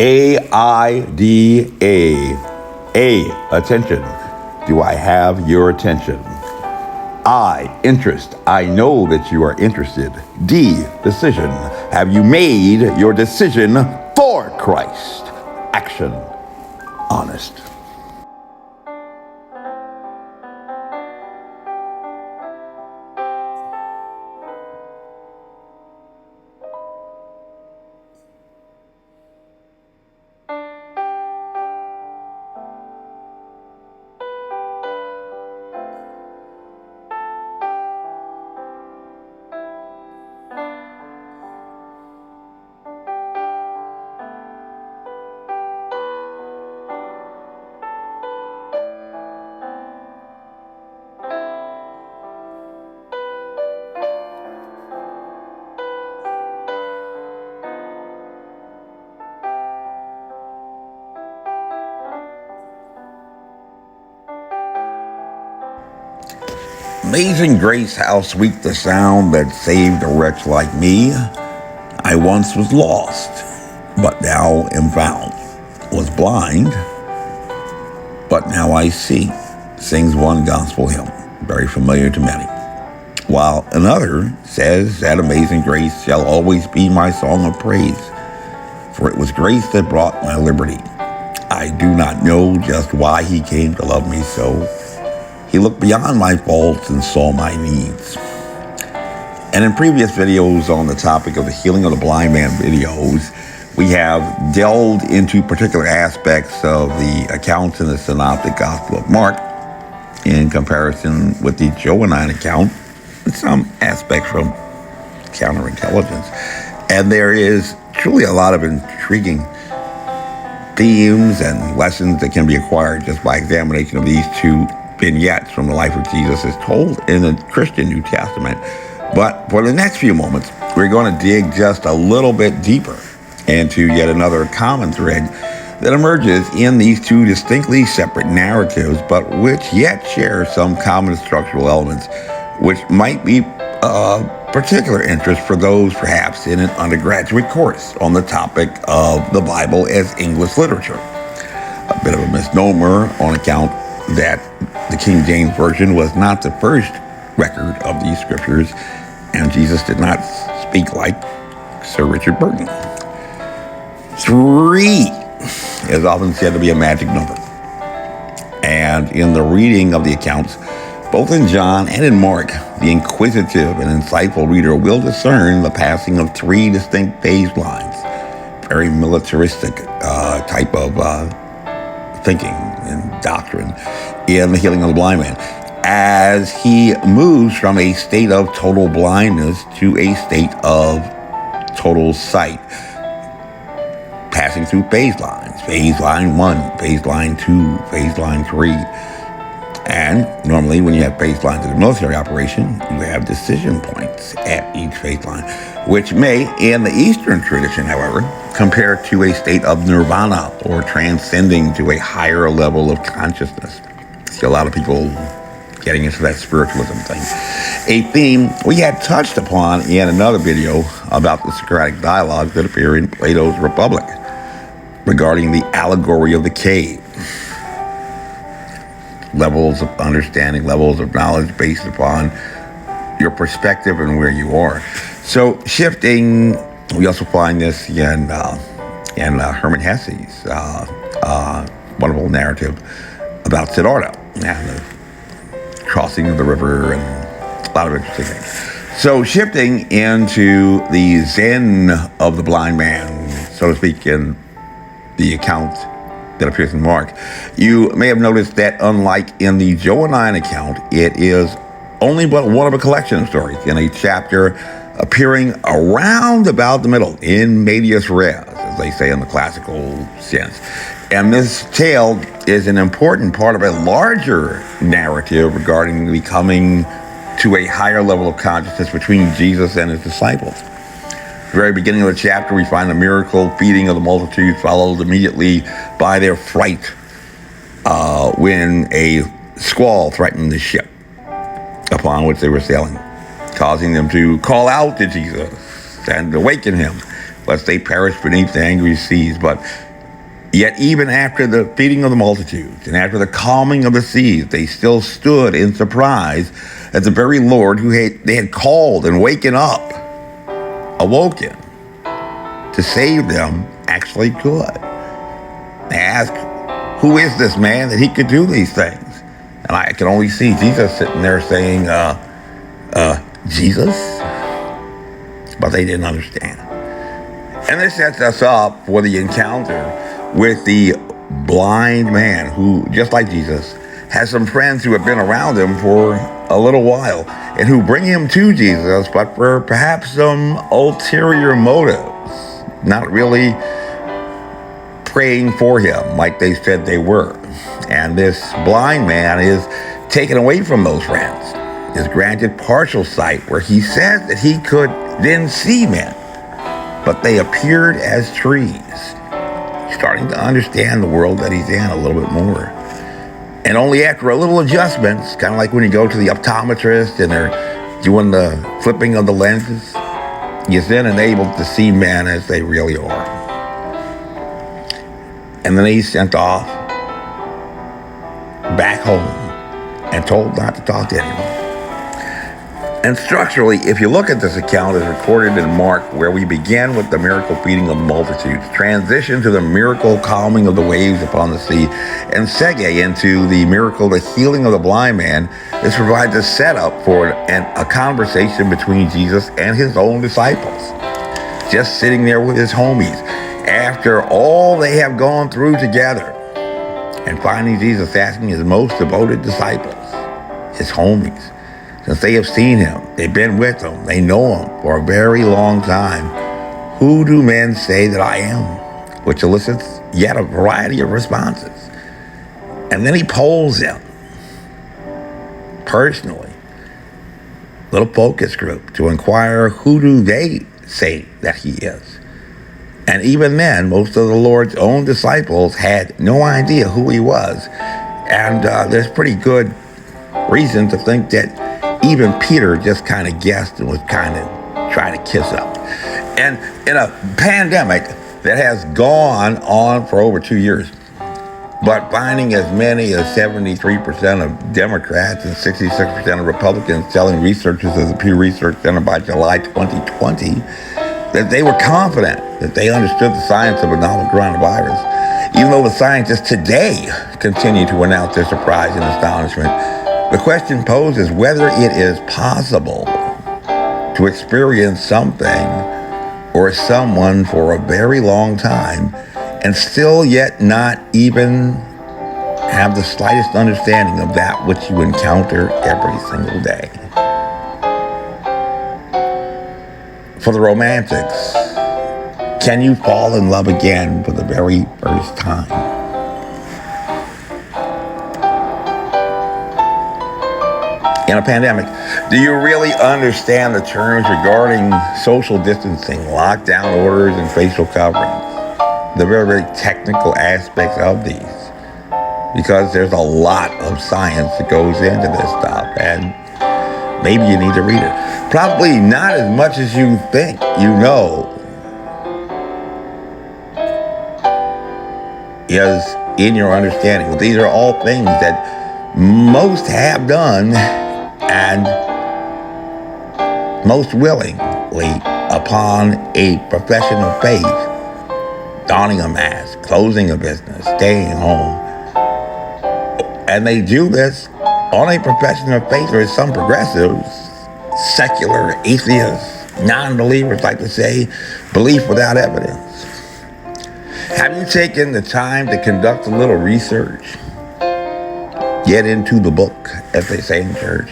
A-I-D-A. A, attention. Do I have your attention? I, interest. I know that you are interested. D, decision. Have you made your decision for Christ? Action, honest. Amazing grace, how sweet the sound that saved a wretch like me. I once was lost, but now am found. Was blind, but now I see. Sings one gospel hymn, very familiar to many. While another says that amazing grace shall always be my song of praise, for it was grace that brought my liberty. I do not know just why he came to love me so. He looked beyond my faults and saw my needs. And in previous videos on the topic of the healing of the blind man videos, we have delved into particular aspects of the accounts in the Synoptic Gospel of Mark in comparison with the Johannine account, and some aspects from counterintelligence. And there is truly a lot of intriguing themes and lessons that can be acquired just by examination of these two vignettes from the life of Jesus as told in the Christian New Testament. But for the next few moments, we're going to dig just a little bit deeper into yet another common thread that emerges in these two distinctly separate narratives, but which yet share some common structural elements, which might be of particular interest for those perhaps in an undergraduate course on the topic of the Bible as English literature. A bit of a misnomer on account that the King James Version was not the first record of these scriptures, and Jesus did not speak like Sir Richard Burton. 3 is often said to be a magic number. And in the reading of the accounts, both in John and in Mark, the inquisitive and insightful reader will discern the passing of 3 distinct phase lines. Very militaristic type of thinking and doctrine in the healing of the blind man, as he moves from a state of total blindness to a state of total sight, passing through phase lines. Phase line 1, phase line 2, phase line 3. And normally when you have phase lines in a military operation, you have decision points at each phase line, which may, in the Eastern tradition, however, compare to a state of nirvana or transcending to a higher level of consciousness. See a lot of people getting into that spiritualism thing. A theme we had touched upon in another video about the Socratic dialogues that appear in Plato's Republic regarding the allegory of the cave. Levels of understanding, levels of knowledge based upon your perspective and where you are. So shifting, we also find this in Hermann Hesse's wonderful narrative about Siddhartha and the crossing of the river and a lot of interesting things. So shifting into the Zen of the blind man, so to speak, in the account that appears in Mark, you may have noticed that unlike in the Johannine account, it is only but one of a collection of stories in a chapter appearing around about the middle, in medias res, as they say in the classical sense. And this tale is an important part of a larger narrative regarding becoming to a higher level of consciousness between Jesus and his disciples. At the very beginning of the chapter, we find the miracle feeding of the multitude, followed immediately by their fright when a squall threatened the ship upon which they were sailing, causing them to call out to Jesus and awaken him, lest they perish beneath the angry seas. But Yet even after the feeding of the multitudes and after the calming of the seas, they still stood in surprise at the very Lord who they had called and awoken to save them, actually could. They asked, who is this man that he could do these things? And I can only see Jesus sitting there saying, Jesus? But they didn't understand. And this sets us up for the encounter with the blind man who, just like Jesus, has some friends who have been around him for a little while and who bring him to Jesus, but for perhaps some ulterior motives, not really praying for him like they said they were. And this blind man is taken away from those friends, is granted partial sight, where he says that he could then see men, but they appeared as trees. Starting to understand the world that he's in a little bit more. And only after a little adjustments, kind of like when you go to the optometrist and they're doing the flipping of the lenses, he's then enabled to see men as they really are. And then he's sent off back home and told not to talk to anyone. And structurally, if you look at this account as recorded in Mark, where we begin with the miracle feeding of multitudes, transition to the miracle calming of the waves upon the sea, and segue into the miracle, the healing of the blind man, this provides a setup for a conversation between Jesus and his own disciples. Just sitting there with his homies, after all they have gone through together, and finding Jesus asking his most devoted disciples, his homies, since they have seen him, they've been with him, they know him for a very long time. Who do men say that I am? Which elicits yet a variety of responses. And then he polls them personally, little focus group, to inquire who do they say that he is. And even then, most of the Lord's own disciples had no idea who he was. And there's pretty good reason to think that even Peter just kind of guessed and was kind of trying to kiss up. And in a pandemic that has gone on for over 2 years, but finding as many as 73% of Democrats and 66% of Republicans telling researchers of the Pew Research Center by July 2020 that they were confident that they understood the science of a novel coronavirus, even though the scientists today continue to announce their surprise and astonishment. The question posed is whether it is possible to experience something or someone for a very long time and still yet not even have the slightest understanding of that which you encounter every single day. For the romantics, can you fall in love again for the very first time? In a pandemic, do you really understand the terms regarding social distancing, lockdown orders, and facial coverings? The very, very technical aspects of these. Because there's a lot of science that goes into this stuff, and maybe you need to read it. Probably not as much as you think you know is in your understanding. But these are all things that most have done and most willingly upon a profession of faith, donning a mask, closing a business, staying home. And they do this on a profession of faith, or some progressives, secular, atheists, non-believers like to say, belief without evidence. Have you taken the time to conduct a little research? Get into the book, as they say in church.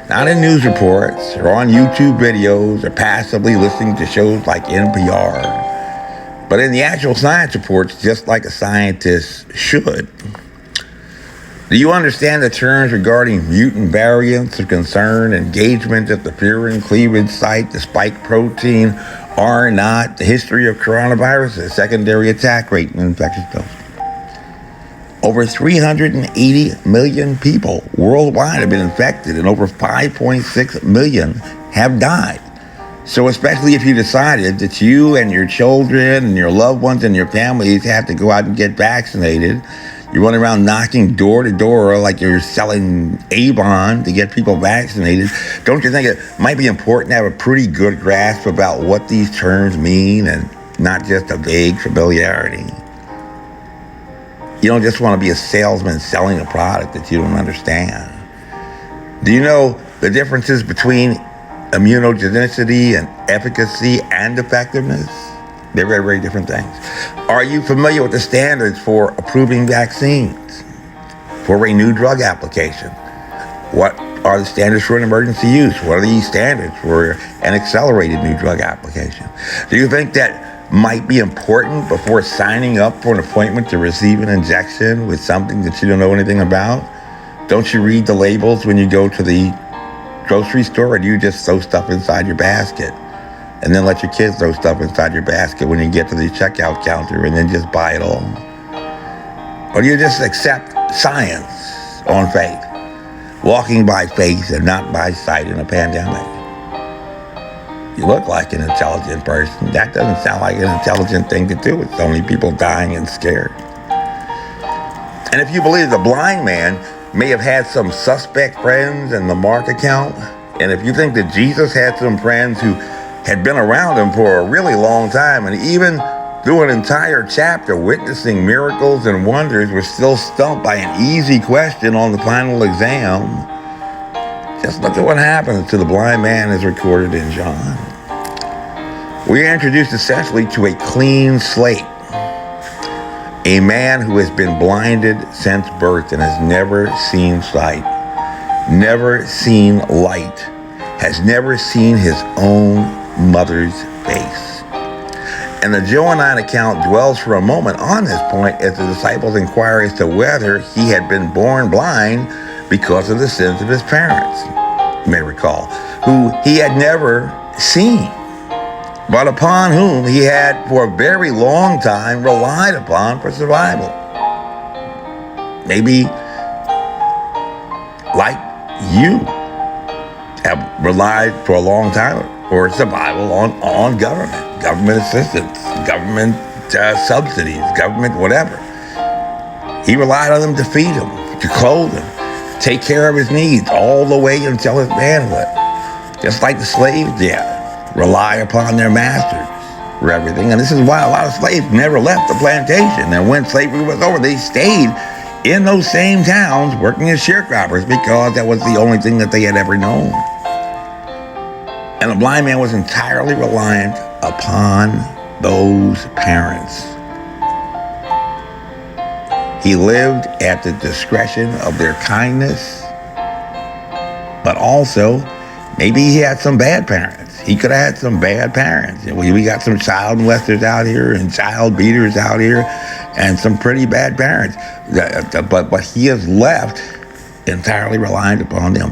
Not in news reports or on YouTube videos or passively listening to shows like NPR, but in the actual science reports, just like a scientist should. Do you understand the terms regarding mutant variants of concern, engagement at the furin cleavage site, the spike protein, R0, the history of coronavirus, the secondary attack rate in infectious disease? Over 380 million people worldwide have been infected, and over 5.6 million have died. So especially if you decided that you and your children and your loved ones and your families have to go out and get vaccinated, you run around knocking door to door like you're selling Avon to get people vaccinated. Don't you think it might be important to have a pretty good grasp about what these terms mean and not just a vague familiarity? You don't just want to be a salesman selling a product that you don't understand. Do you know the differences between immunogenicity and efficacy and effectiveness? They're very, very different things. Are you familiar with the standards for approving vaccines, for a new drug application? What are the standards for an emergency use? What are the standards for an accelerated new drug application? Do you think that might be important before signing up for an appointment to receive an injection with something that you don't know anything about? Don't you read the labels when you go to the grocery store, or do you just throw stuff inside your basket and then let your kids throw stuff inside your basket when you get to the checkout counter and then just buy it all? Or do you just accept science on faith, walking by faith and not by sight in a pandemic? You look like an intelligent person. That doesn't sound like an intelligent thing to do. It's only people dying and scared. And if you believe the blind man may have had some suspect friends in the Mark account, and if you think that Jesus had some friends who had been around him for a really long time, and even through an entire chapter witnessing miracles and wonders, were still stumped by an easy question on the final exam, just look at what happens to the blind man as recorded in John. We are introduced essentially to a clean slate. A man who has been blinded since birth and has never seen sight, never seen light, has never seen his own mother's face. And the Johannine account dwells for a moment on this point as the disciples inquire as to whether he had been born blind because of the sins of his parents, you may recall, who he had never seen, but upon whom he had for a very long time relied upon for survival. Maybe like you have relied for a long time for survival on government assistance, government subsidies, government whatever. He relied on them to feed him, to clothe him, take care of his needs all the way until his manhood. Just like the slaves did, rely upon their masters for everything. And this is why a lot of slaves never left the plantation. And when slavery was over, they stayed in those same towns working as sharecroppers because that was the only thing that they had ever known. And the blind man was entirely reliant upon those parents. He lived at the discretion of their kindness, but also maybe he had some bad parents. He could have had some bad parents. We got some child molesters out here and child beaters out here and some pretty bad parents. But he has left entirely reliant upon them.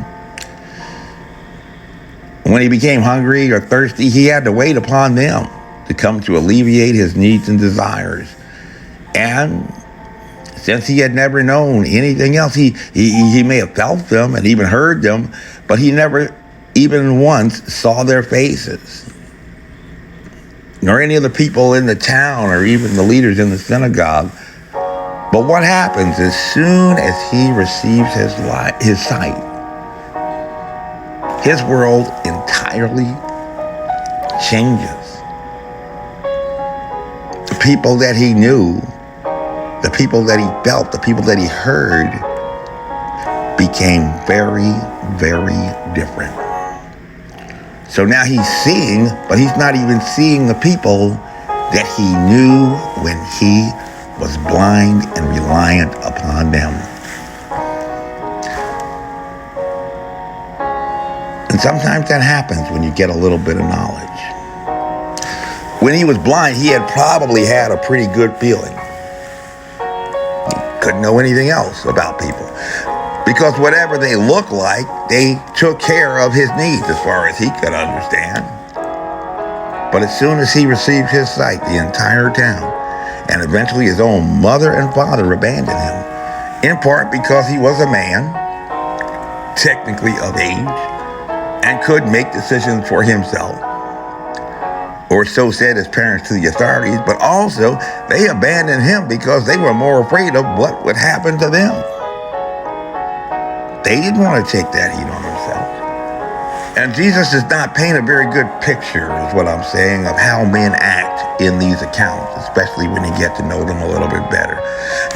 When he became hungry or thirsty, he had to wait upon them to come to alleviate his needs and desires. And since he had never known anything else, he may have felt them and even heard them, but he never even once saw their faces, nor any of the people in the town or even the leaders in the synagogue. But what happens as soon as he receives his sight? His world entirely changes. The people that he knew, the people that he felt, the people that he heard became very, very different. So now he's seeing, but he's not even seeing the people that he knew when he was blind and reliant upon them. And sometimes that happens when you get a little bit of knowledge. When he was blind, he had probably had a pretty good feeling. He couldn't know anything else about people, because whatever they looked like, they took care of his needs as far as he could understand. But as soon as he received his sight, the entire town, and eventually his own mother and father, abandoned him, in part because he was a man, technically of age, and could make decisions for himself. or so said his parents to the authorities, but also they abandoned him because they were more afraid of what would happen to them. They didn't want to take that heat on themselves. And Jesus does not paint a very good picture, is what I'm saying, of how men act in these accounts, especially when you get to know them a little bit better.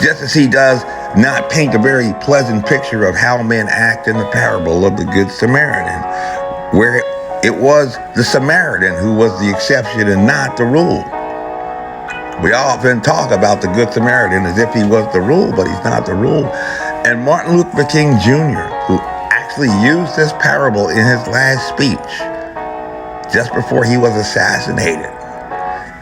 Just as he does not paint a very pleasant picture of how men act in the parable of the Good Samaritan, where it was the Samaritan who was the exception and not the rule. We often talk about the Good Samaritan as if he was the rule, but he's not the rule. And Martin Luther King Jr., who actually used this parable in his last speech just before he was assassinated,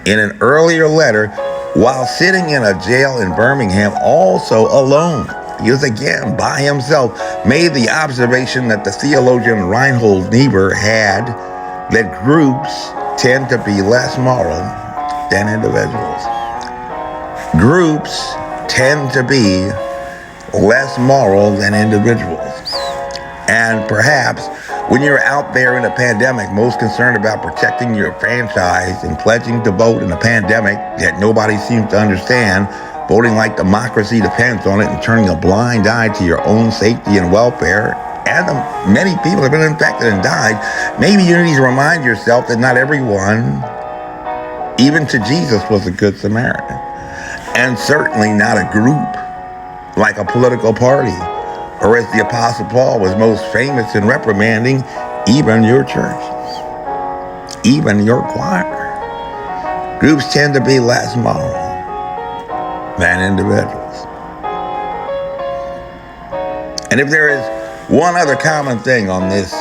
in an earlier letter, while sitting in a jail in Birmingham, also alone, he was again by himself, made the observation that the theologian Reinhold Niebuhr had, that groups tend to be less moral than individuals. Groups tend to be less moral than individuals. And perhaps when you're out there in a pandemic, most concerned about protecting your franchise and pledging to vote in a pandemic that nobody seems to understand, voting like democracy depends on it, and turning a blind eye to your own safety and welfare, and many people have been infected and died, maybe you need to remind yourself that not everyone, even to Jesus, was a good Samaritan. And certainly not a group like a political party, or as the Apostle Paul was most famous in reprimanding, even your church, even your choir. Groups tend to be less moral than individuals. And if there is one other common thing on this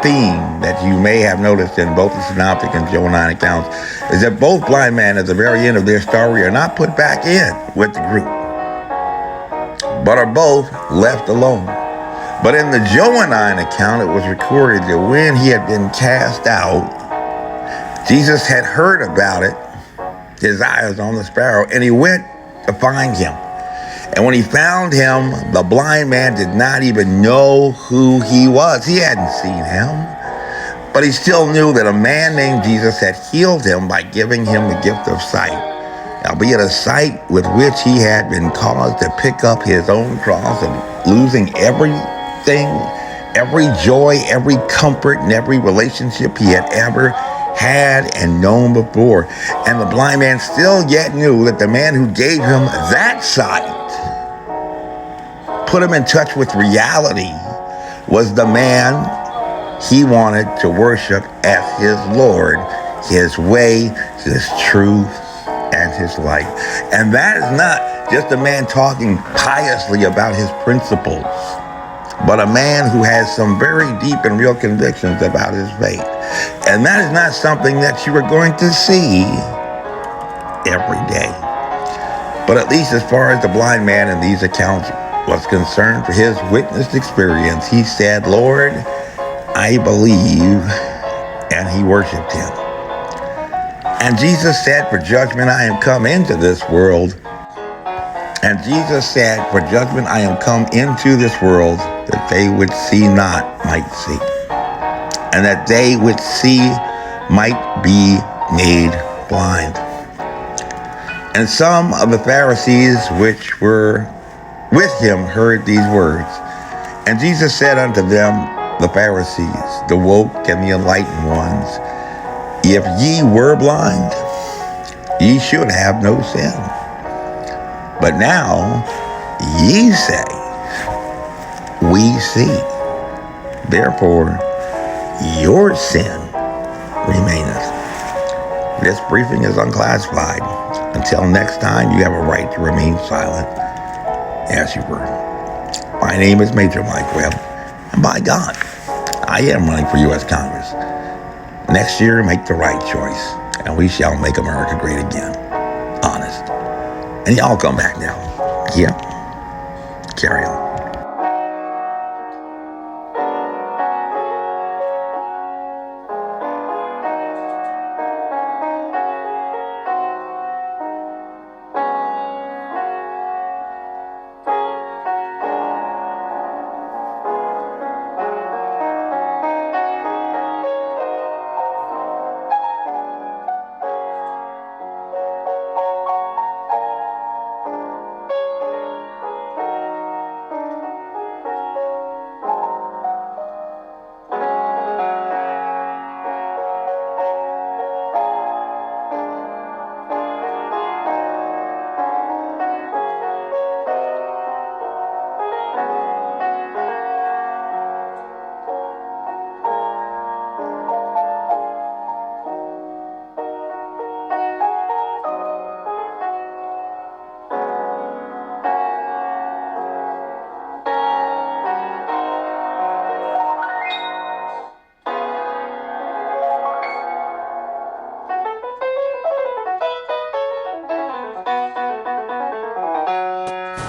theme that you may have noticed in both the synoptic and Johannine accounts, is that both blind men at the very end of their story are not put back in with the group, but are both left alone. But in the Johannine account, it was recorded that when he had been cast out, Jesus had heard about it, his eye was on the sparrow, and he went to find him. And when he found him, the blind man did not even know who he was. He hadn't seen him, but he still knew that a man named Jesus had healed him by giving him the gift of sight, albeit a sight with which he had been caused to pick up his own cross and losing everything, every joy, every comfort, and every relationship he had ever had and known before. And the blind man still yet knew that the man who gave him that sight, put him in touch with reality, was the man he wanted to worship as his Lord, his way, his truth, and his life. And that is not just a man talking piously about his principles, but a man who has some very deep and real convictions about his faith. And that is not something that you are going to see every day. But at least as far as the blind man in these accounts was concerned, for his witnessed experience, he said, "Lord, I believe," and he worshiped him. And Jesus said, "For judgment I am come into this world." And Jesus said, "For judgment I am come into this world, that they which see not might see, and that they which see might be made blind." And some of the Pharisees which were with him heard these words. And Jesus said unto them, the Pharisees, the woke and the enlightened ones, "If ye were blind, ye should have no sin. But now ye say, we see. Therefore your sin remaineth." This briefing is unclassified. Until next time, you have a right to remain silent as you were. My name is Major Mike Webb, and by God, I am running for U.S. Congress. Next year, make the right choice, and we shall make America great again. Honest. And y'all come back now. Yeah. Carry on.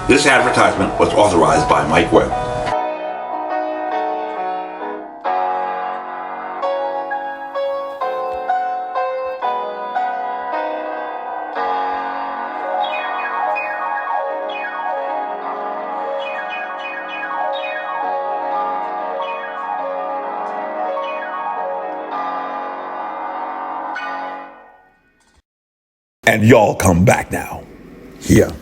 This advertisement was authorized by Mike Webb. And y'all come back now. Here.